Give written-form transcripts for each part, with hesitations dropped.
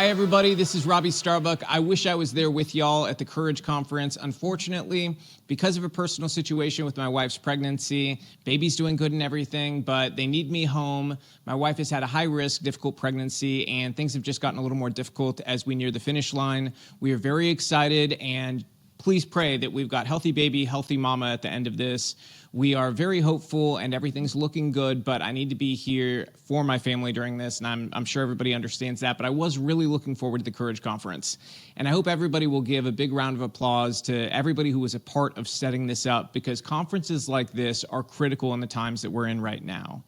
Hi, everybody. This is Robby Starbuck. I wish I was there with y'all at the Courage Conference. Unfortunately, because of a personal situation with my wife's pregnancy, baby's doing good and everything, but they need me home. My wife has had a high-risk, difficult pregnancy, and things have just gotten a little more difficult as we near the finish line. We are very excited, and please pray that we've got healthy baby, healthy mama at the end of this. We are very hopeful and everything's looking good, but I need to be here for my family during this, and I'm sure everybody understands that, but I was really looking forward to the Courage Conference. And I hope everybody will give a big round of applause to everybody who was a part of setting this up, because conferences like this are critical in the times that we're in right now.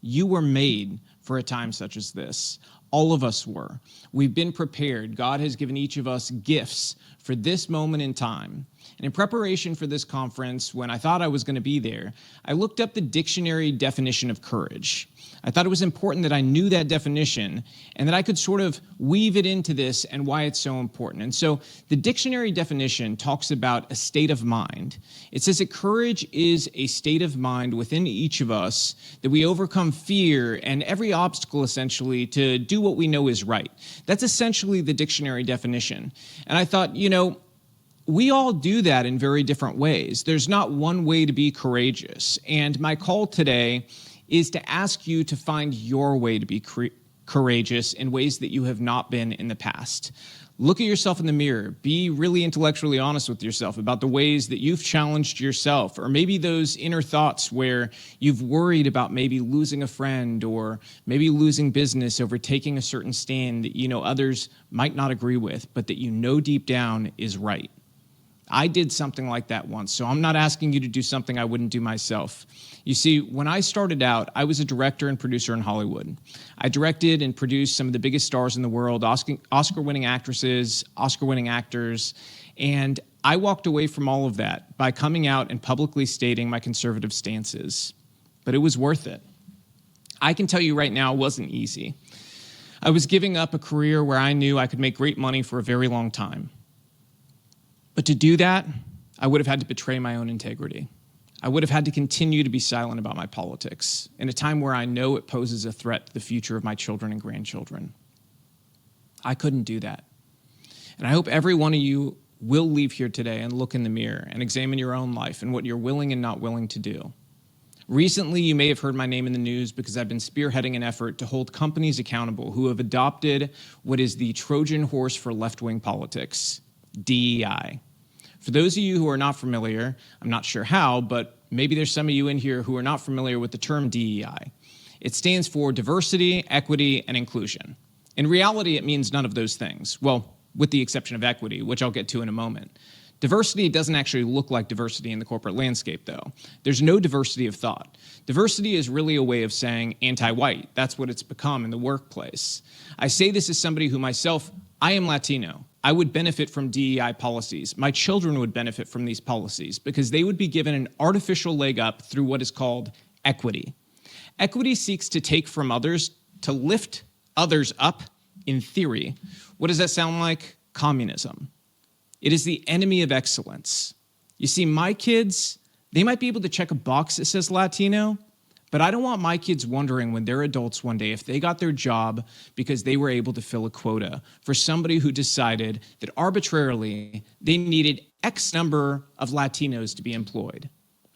You were made for a time such as this. All of us were. We've been prepared. God has given each of us gifts for this moment in time. And in preparation for this conference, when I thought I was going to be there, I looked up the dictionary definition of courage. I thought it was important that I knew that definition and that I could sort of weave it into this and why it's so important. And so the dictionary definition talks about a state of mind. It says that courage is a state of mind within each of us that we overcome fear and every obstacle essentially to do what we know is right. That's essentially the dictionary definition. And I thought, we all do that in very different ways. There's not one way to be courageous. And my call today is to ask you to find your way to be courageous in ways that you have not been in the past. Look at yourself in the mirror. Be really intellectually honest with yourself about the ways that you've challenged yourself, or maybe those inner thoughts where you've worried about maybe losing a friend or maybe losing business over taking a certain stand that others might not agree with, but that deep down is right. I did something like that once, so I'm not asking you to do something I wouldn't do myself. You see, when I started out, I was a director and producer in Hollywood. I directed and produced some of the biggest stars in the world, Oscar-winning actresses, Oscar-winning actors, and I walked away from all of that by coming out and publicly stating my conservative stances. But it was worth it. I can tell you right now, it wasn't easy. I was giving up a career where I knew I could make great money for a very long time. But to do that, I would have had to betray my own integrity. I would have had to continue to be silent about my politics in a time where I know it poses a threat to the future of my children and grandchildren. I couldn't do that. And I hope every one of you will leave here today and look in the mirror and examine your own life and what you're willing and not willing to do. Recently, you may have heard my name in the news because I've been spearheading an effort to hold companies accountable who have adopted what is the Trojan horse for left-wing politics, DEI. For those of you who are not familiar, I'm not sure how, but maybe there's some of you in here who are not familiar with the term DEI. It stands for diversity, equity, and inclusion. In reality, it means none of those things. Well, with the exception of equity, which I'll get to in a moment. Diversity doesn't actually look like diversity in the corporate landscape, though. There's no diversity of thought. Diversity is really a way of saying anti-white. That's what it's become in the workplace. I say this as somebody who myself, I am Latino. I would benefit from DEI policies. My children would benefit from these policies because they would be given an artificial leg up through what is called equity. Equity seeks to take from others to lift others up, in theory. What does that sound like? Communism. It is the enemy of excellence. You see, my kids, they might be able to check a box that says Latino, but I don't want my kids wondering when they're adults one day if they got their job because they were able to fill a quota for somebody who decided that arbitrarily they needed X number of Latinos to be employed.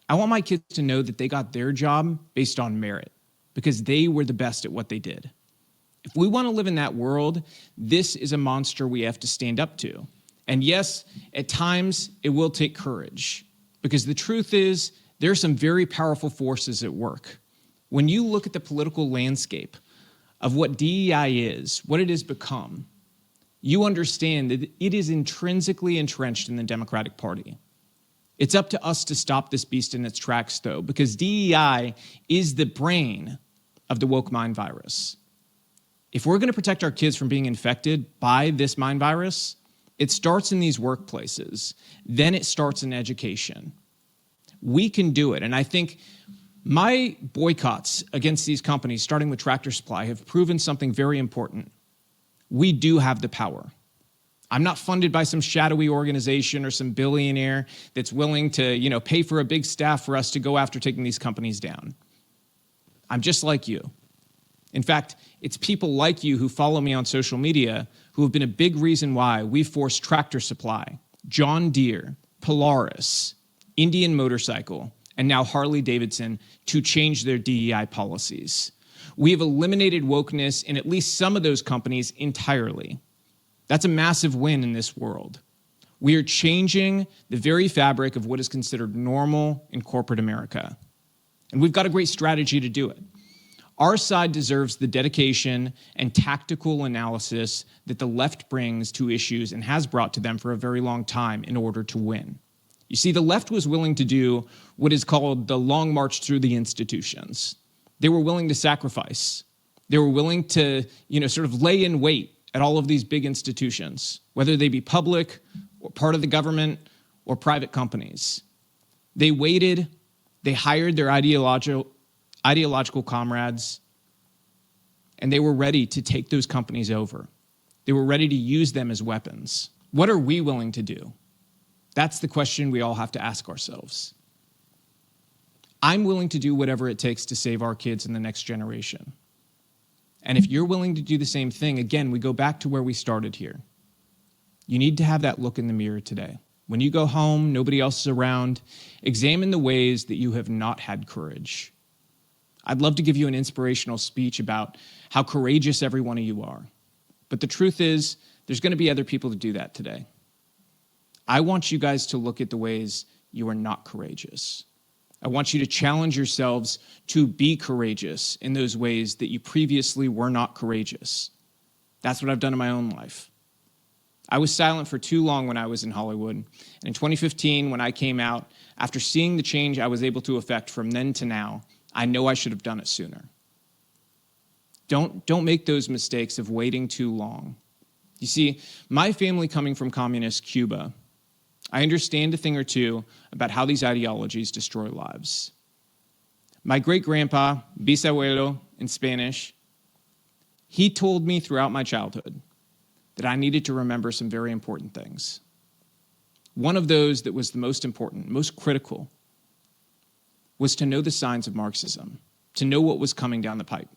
I want my kids to know that they got their job based on merit because they were the best at what they did. If we want to live in that world, this is a monster we have to stand up to. And yes, at times it will take courage because the truth is there are some very powerful forces at work. When you look at the political landscape of what DEI is, what it has become, you understand that it is intrinsically entrenched in the Democratic Party. It's up to us to stop this beast in its tracks, though, because DEI is the brain of the woke mind virus. If we're going to protect our kids from being infected by this mind virus, it starts in these workplaces. Then it starts in education. We can do it, and I think my boycotts against these companies, starting with Tractor Supply, have proven something very important. We do have the power. I'm not funded by some shadowy organization or some billionaire that's willing to, pay for a big staff for us to go after taking these companies down. I'm just like you. In fact, it's people like you who follow me on social media who have been a big reason why we forced Tractor Supply, John Deere, Polaris, Indian Motorcycle, and now Harley-Davidson to change their DEI policies. We have eliminated wokeness in at least some of those companies entirely. That's a massive win in this world. We are changing the very fabric of what is considered normal in corporate America. And we've got a great strategy to do it. Our side deserves the dedication and tactical analysis that the left brings to issues and has brought to them for a very long time in order to win. You see, the left was willing to do what is called the long march through the institutions. They were willing to sacrifice. They were willing to, sort of lay in wait at all of these big institutions, whether they be public or part of the government or private companies. They waited, they hired their ideological comrades, and they were ready to take those companies over. They were ready to use them as weapons. What are we willing to do? That's the question we all have to ask ourselves. I'm willing to do whatever it takes to save our kids and the next generation. And if you're willing to do the same thing, again, we go back to where we started here. You need to have that look in the mirror today. When you go home, nobody else is around, examine the ways that you have not had courage. I'd love to give you an inspirational speech about how courageous every one of you are. But the truth is, there's going to be other people to do that today. I want you guys to look at the ways you are not courageous. I want you to challenge yourselves to be courageous in those ways that you previously were not courageous. That's what I've done in my own life. I was silent for too long when I was in Hollywood. And in 2015, when I came out, after seeing the change I was able to effect from then to now, I know I should have done it sooner. Don't make those mistakes of waiting too long. You see, my family coming from communist Cuba, I understand a thing or two about how these ideologies destroy lives. My great-grandpa, bisabuelo in Spanish, he told me throughout my childhood that I needed to remember some very important things. One of those that was the most important, most critical, was to know the signs of Marxism, to know what was coming down the pipe,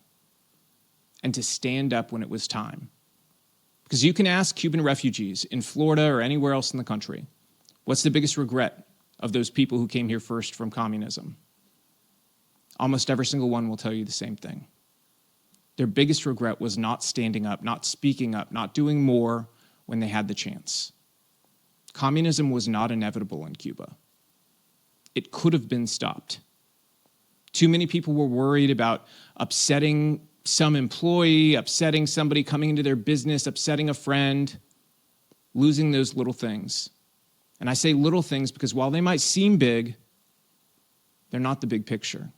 and to stand up when it was time. Because you can ask Cuban refugees in Florida or anywhere else in the country, what's the biggest regret of those people who came here first from communism? Almost every single one will tell you the same thing. Their biggest regret was not standing up, not speaking up, not doing more when they had the chance. Communism was not inevitable in Cuba. It could have been stopped. Too many people were worried about upsetting some employee, upsetting somebody coming into their business, upsetting a friend, losing those little things. And I say little things because while they might seem big, they're not the big picture.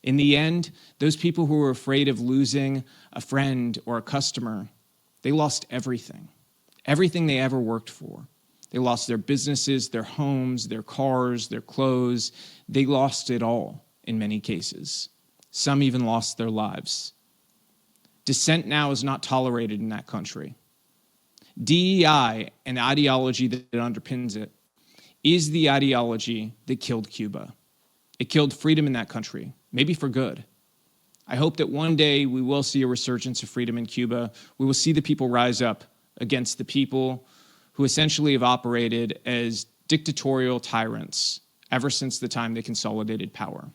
In the end, those people who were afraid of losing a friend or a customer, they lost everything they ever worked for. They lost their businesses, their homes, their cars, their clothes. They lost it all in many cases. Some even lost their lives. Dissent now is not tolerated in that country. DEI and the ideology that underpins it is the ideology that killed Cuba. It killed freedom in that country, maybe for good. I hope that one day we will see a resurgence of freedom in Cuba. We will see the people rise up against the people who essentially have operated as dictatorial tyrants ever since the time they consolidated power.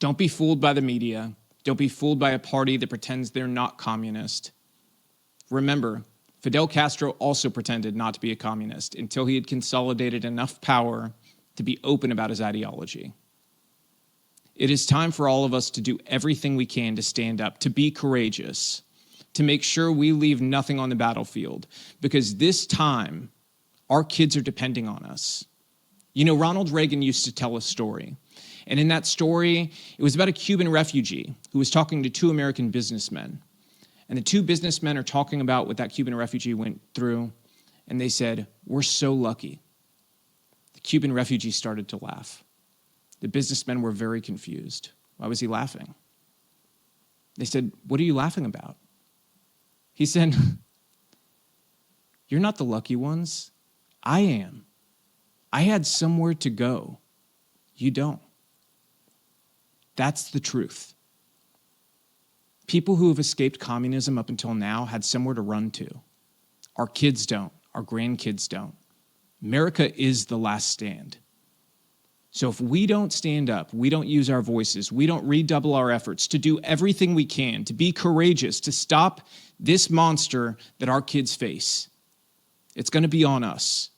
Don't be fooled by the media. Don't be fooled by a party that pretends they're not communist. Remember, Fidel Castro also pretended not to be a communist until he had consolidated enough power to be open about his ideology. It is time for all of us to do everything we can to stand up, to be courageous, to make sure we leave nothing on the battlefield, because this time, our kids are depending on us. You know, Ronald Reagan used to tell a story, and in that story, it was about a Cuban refugee who was talking to two American businessmen. And the two businessmen are talking about what that Cuban refugee went through, and they said, "We're so lucky." The Cuban refugee started to laugh. The businessmen were very confused. Why was he laughing? They said, "What are you laughing about?" He said, "You're not the lucky ones. I am. I had somewhere to go. You don't." That's the truth. People who have escaped communism up until now had somewhere to run to. Our kids don't. Our grandkids don't. America is the last stand. So if we don't stand up, we don't use our voices, we don't redouble our efforts to do everything we can, to be courageous, to stop this monster that our kids face, it's going to be on us.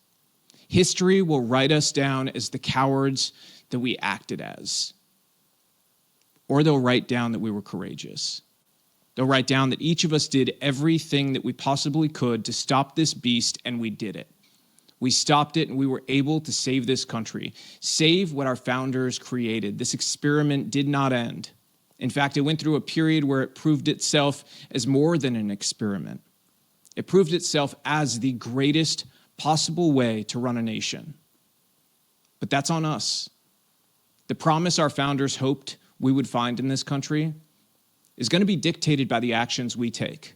History will write us down as the cowards that we acted as. Or they'll write down that we were courageous. They'll write down that each of us did everything that we possibly could to stop this beast, and we did it. We stopped it, and we were able to save this country, save what our founders created. This experiment did not end. In fact, it went through a period where it proved itself as more than an experiment. It proved itself as the greatest possible way to run a nation. But that's on us. The promise our founders hoped we would find in this country is going to be dictated by the actions we take.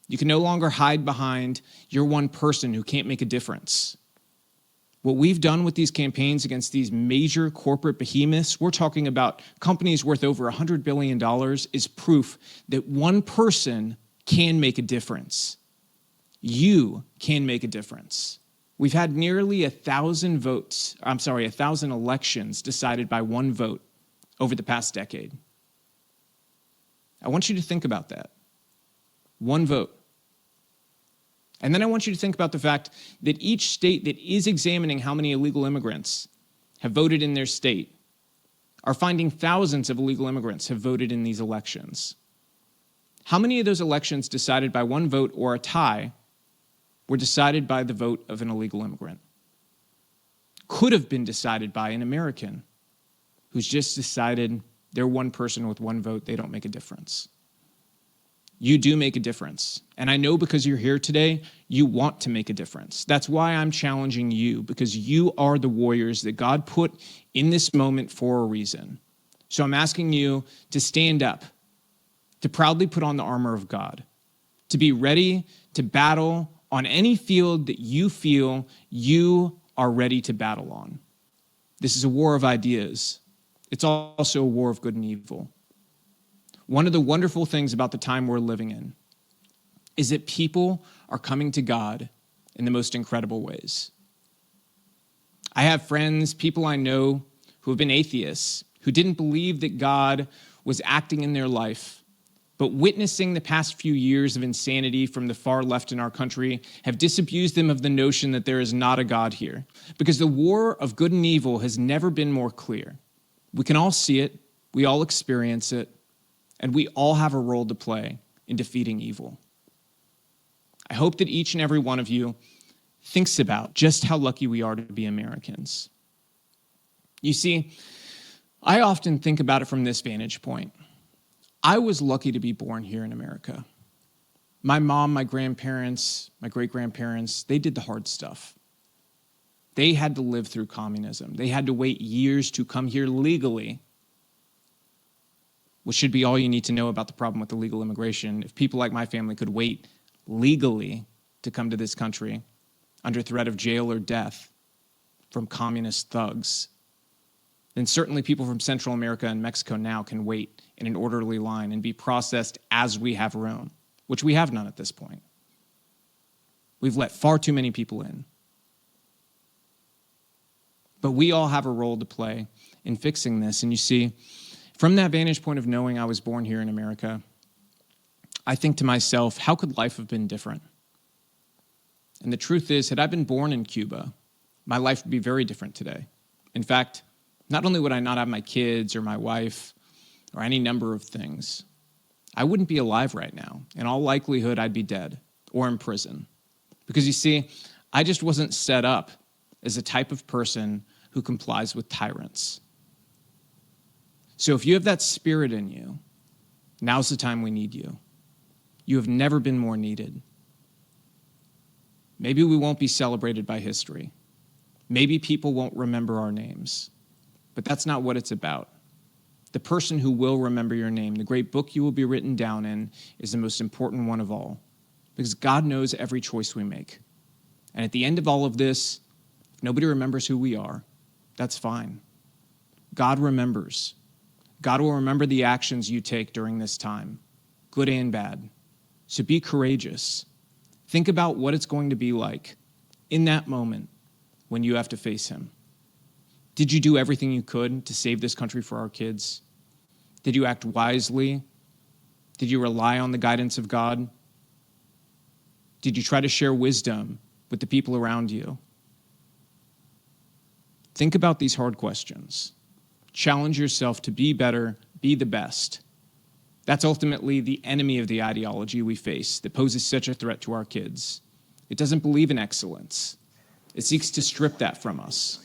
You can no longer hide behind you're one person who can't make a difference. What we've done with these campaigns against these major corporate behemoths, we're talking about companies worth over $100 billion, is proof that one person can make a difference. You can make a difference. We've had nearly 1,000 elections decided by one vote over the past decade. I want you to think about that. One vote. And then I want you to think about the fact that each state that is examining how many illegal immigrants have voted in their state are finding thousands of illegal immigrants have voted in these elections. How many of those elections decided by one vote or a tie were decided by the vote of an illegal immigrant? Could have been decided by an American who's just decided they're one person with one vote, they don't make a difference. You do make a difference. And I know because you're here today, you want to make a difference. That's why I'm challenging you, because you are the warriors that God put in this moment for a reason. So I'm asking you to stand up, to proudly put on the armor of God, to be ready to battle on any field that you feel you are ready to battle on. This is a war of ideas. It's also a war of good and evil. One of the wonderful things about the time we're living in is that people are coming to God in the most incredible ways. I have friends, people I know who have been atheists, who didn't believe that God was acting in their life, but witnessing the past few years of insanity from the far left in our country have disabused them of the notion that there is not a God here. Because the war of good and evil has never been more clear. We can all see it, we all experience it, and we all have a role to play in defeating evil. I hope that each and every one of you thinks about just how lucky we are to be Americans. You see, I often think about it from this vantage point. I was lucky to be born here in America. My mom, my grandparents, my great-grandparents, they did the hard stuff. They had to live through communism. They had to wait years to come here legally, which should be all you need to know about the problem with illegal immigration. If people like my family could wait legally to come to this country under threat of jail or death from communist thugs, then certainly people from Central America and Mexico now can wait in an orderly line and be processed as we have our own, which we have none at this point. We've let far too many people in. But we all have a role to play in fixing this. And you see, from that vantage point of knowing I was born here in America, I think to myself, how could life have been different? And the truth is, had I been born in Cuba, my life would be very different today. In fact, not only would I not have my kids or my wife or any number of things, I wouldn't be alive right now. In all likelihood, I'd be dead or in prison. Because you see, I just wasn't set up as a type of person who complies with tyrants. So if you have that spirit in you, now's the time we need you. You have never been more needed. Maybe we won't be celebrated by history. Maybe people won't remember our names. But that's not what it's about. The person who will remember your name, the great book you will be written down in, is the most important one of all. Because God knows every choice we make. And at the end of all of this, if nobody remembers who we are, that's fine. God remembers. God will remember the actions you take during this time. good and bad. So be courageous. Think about what it's going to be like in that moment when you have to face him. Did you do everything you could to save this country for our kids? Did you act wisely? Did you rely on the guidance of God? Did you try to share wisdom with the people around you? Think about these hard questions. Challenge yourself to be better, be the best. That's ultimately the enemy of the ideology we face that poses such a threat to our kids. It doesn't believe in excellence. It seeks to strip that from us.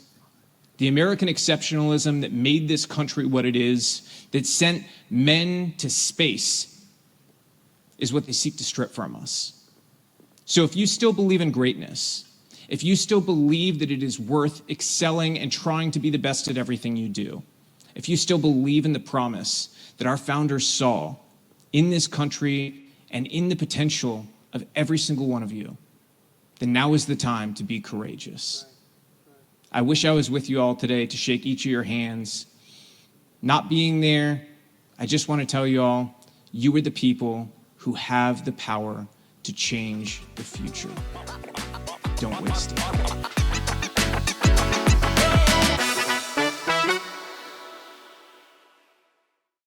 The American exceptionalism that made this country what it is, that sent men to space, is what they seek to strip from us. So if you still believe in greatness, if you still believe that it is worth excelling and trying to be the best at everything you do, if you still believe in the promise that our founders saw in this country and in the potential of every single one of you, then now is the time to be courageous. I wish I was with you all today to shake each of your hands. Not being there, I just want to tell you all, you are the people who have the power to change the future. Don't waste it.